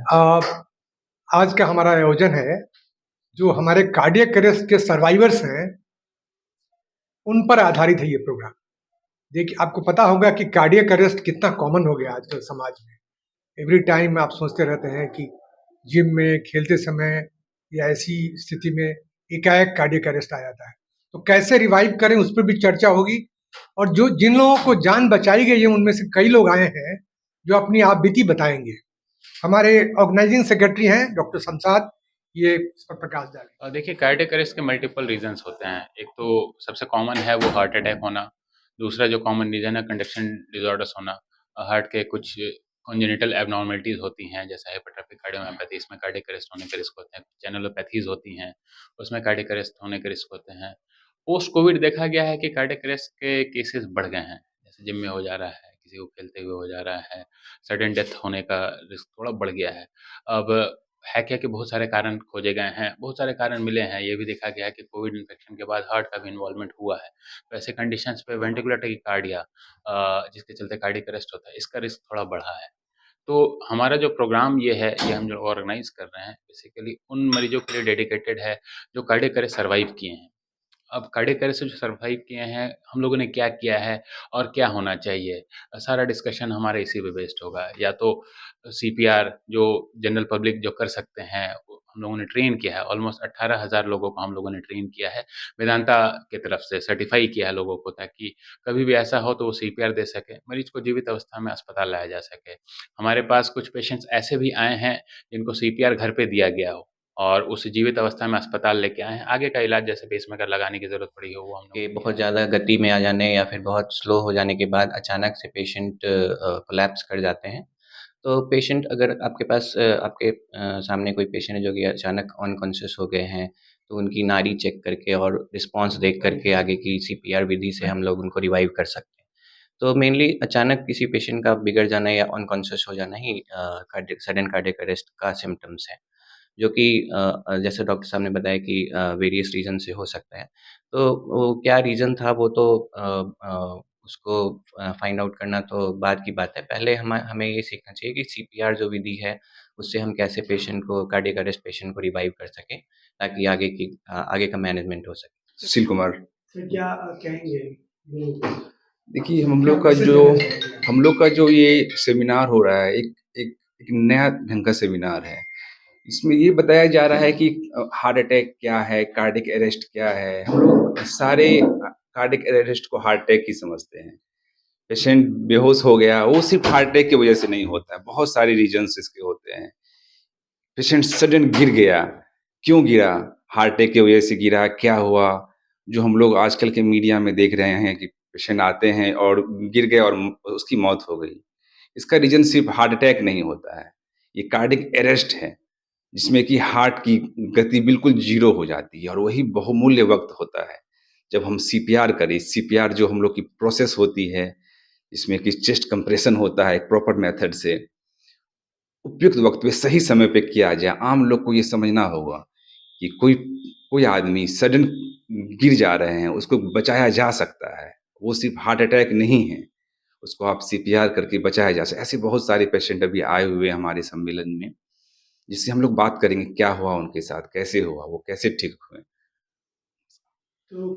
अ, आज का हमारा आयोजन है, जो हमारे कार्डियक अरेस्ट के सर्वाइवर्स हैं, उन पर आधारित है ये प्रोग्राम। देखिए, आपको पता होगा कि कार्डियक अरेस्ट कितना कॉमन हो गया आजकल समाज में। एवरी टाइम आप सोचते रहते हैं कि जिम में, खेलते समय या ऐसी स्थिति में एकाएक कार्डियक अरेस्ट आ जाता है। तो कैसे रिवाइव करें, उस पे भी चर्चा होगी और जो जिन लोगों को जान बचाई गई है, उनमें से कई लोग आए हैं, जो अपनी आप बीती बताएँगे। हमारे ऑर्गेनाइजिंग सेक्रेटरी हैं डॉक्टर शमशाद, ये इस पर प्रकाश डालें। देखिए कार्डियक अरेस्ट के मल्टीपल रीजंस होते हैं। एक तो सबसे कॉमन है वो हार्ट अटैक होना। दूसरा जो कॉमन रीजन है कंडक्शन डिसऑर्डर्स होना। हार्ट के कुछ कॉन्जेनिटल एबनॉर्मलिटीज होती हैं, जैसे हाइपरट्रोफिक कार्डियोमायोपैथी, इसमें कार्डियक अरेस्ट होने के रिस्क होते हैं। चैनलोपैथीज होती हैं, उसमें कार्डियक अरेस्ट होने के रिस्क होते हैं। पोस्ट कोविड देखा गया है कि कार्डियक अरेस्ट के केसेस बढ़ गए हैं, जैसे जिम में हो जा रहा है, किसी को खेलते हुए हो जा रहा है, सडन डेथ होने का रिस्क थोड़ा बढ़ गया है। अब है क्या कि बहुत सारे कारण खोजे गए हैं, बहुत सारे कारण मिले हैं। ये भी देखा गया है कि कोविड इन्फेक्शन के बाद हार्ट का भी इन्वॉल्वमेंट हुआ है। तो ऐसे कंडीशंस पे वेंटिकुलर टैकीकार्डिया, जिसके चलते कार्डियक अरेस्ट होता है, इसका रिस्क थोड़ा बढ़ा है। तो हमारा जो प्रोग्राम ये है, ये हम जो ऑर्गेनाइज़ कर रहे हैं, बेसिकली उन मरीजों के लिए डेडिकेटेड है, जो कार्डियक अरेस्ट सर्वाइव किए हैं। अब कार्डियक अरेस्ट से जो सर्वाइव किए हैं, हम लोगों ने क्या किया है और क्या होना चाहिए? सारा डिस्कशन हमारा इसी पे बेस्ड होगा। या तो सीपीआर जो जनरल पब्लिक जो कर सकते हैं, वो हम लोगों ने ट्रेन किया है। ऑलमोस्ट 18,000 लोगों को हम लोगों ने ट्रेन किया है। वेदांता की तरफ से सर्टिफ़ाई किया है लोगों को, ताकि कभी भी ऐसा हो तो वो सीपीआर दे सकें, मरीज को जीवित अवस्था में अस्पताल लाया जा सके। हमारे पास कुछ पेशेंट्स ऐसे भी आए हैं, जिनको सीपीआर घर पे दिया गया हो और उसे जीवित अवस्था में अस्पताल लेके आए हैं। आगे का इलाज जैसे पेसमेकर लगाने की ज़रूरत पड़ी हो, वो हम लोगों के ने किया बहुत है। ज़्यादा गति में आ जाने या फिर बहुत स्लो हो जाने के बाद अचानक से पेशेंट कोलैप्स कर जाते हैं। तो पेशेंट अगर आपके पास आपके सामने कोई पेशेंट है जो कि अचानक अनकॉन्शियस हो गए हैं, तो उनकी नाड़ी चेक करके और रिस्पॉन्स देख करके आगे की सीपीआर विधि से हम लोग उनको रिवाइव कर सकते हैं। तो मेनली अचानक किसी पेशेंट का बिगड़ जाना या अनकॉन्शियस हो जाना ही कार्डियक सडन कार्डियक अरेस्ट का सिम्पटम्स है। जो कि जैसे डॉक्टर साहब ने बताया कि वेरियस रीज़न से हो सकता है। तो वो क्या रीज़न था वो तो उसको फाइंड आउट करना तो बाद की बात है। पहले हमें ये सीखना चाहिए कि सीपीआर जो विधि है, उससे हम कैसे पेशेंट को कार्डियक अरेस्ट पेशेंट को रिवाइव कर सकें, ताकि आगे का मैनेजमेंट हो सके। सुशील कुमार। सर क्या कहेंगे लोगों को? देखिए क्या मैसेज देना चाहेंगे? हम लोग का जो ये सेमिनार हो रहा है, एक नया ढंग का सेमिनार है। इसमें ये बताया जा रहा है कि हार्ट अटैक क्या है, कार्डियक अरेस्ट क्या है। हम लोग सारे कार्डियक अरेस्ट को हार्ट अटैक ही समझते हैं। पेशेंट बेहोश हो गया, वो सिर्फ हार्ट अटैक की वजह से नहीं होता है, बहुत सारे रीजंस इसके होते हैं। पेशेंट सडन गिर गया, क्यों गिरा? हार्ट अटैक की वजह से गिरा, क्या हुआ? जो हम लोग आजकल के मीडिया में देख रहे हैं कि पेशेंट आते हैं और गिर गए और उसकी मौत हो गई। इसका रीज़न सिर्फ़ हार्ट अटैक नहीं होता है, ये कार्डियक अरेस्ट है, जिसमें कि हार्ट की गति बिल्कुल ज़ीरो हो जाती है और वही बहुमूल्य वक़्त होता है। जब हम सीपीआर करें, सीपीआर जो हम लोग की प्रोसेस होती है, इसमें कि चेस्ट कंप्रेशन होता है एक प्रॉपर मेथड से, उपयुक्त वक़्त पे सही समय पे किया जाए। आम लोग को ये समझना होगा कि कोई कोई आदमी सडन गिर जा रहे हैं, उसको बचाया जा सकता है। वो सिर्फ़ हार्ट अटैक नहीं है, उसको आप सीपीआर करके बचाया जा सकता है। ऐसे बहुत सारे पेशेंट अभी आए हुए हैं हमारे सम्मेलन में, जिससे हम लोग बात करेंगे क्या हुआ उनके साथ, कैसे हुआ, वो कैसे ठीक हुए। तो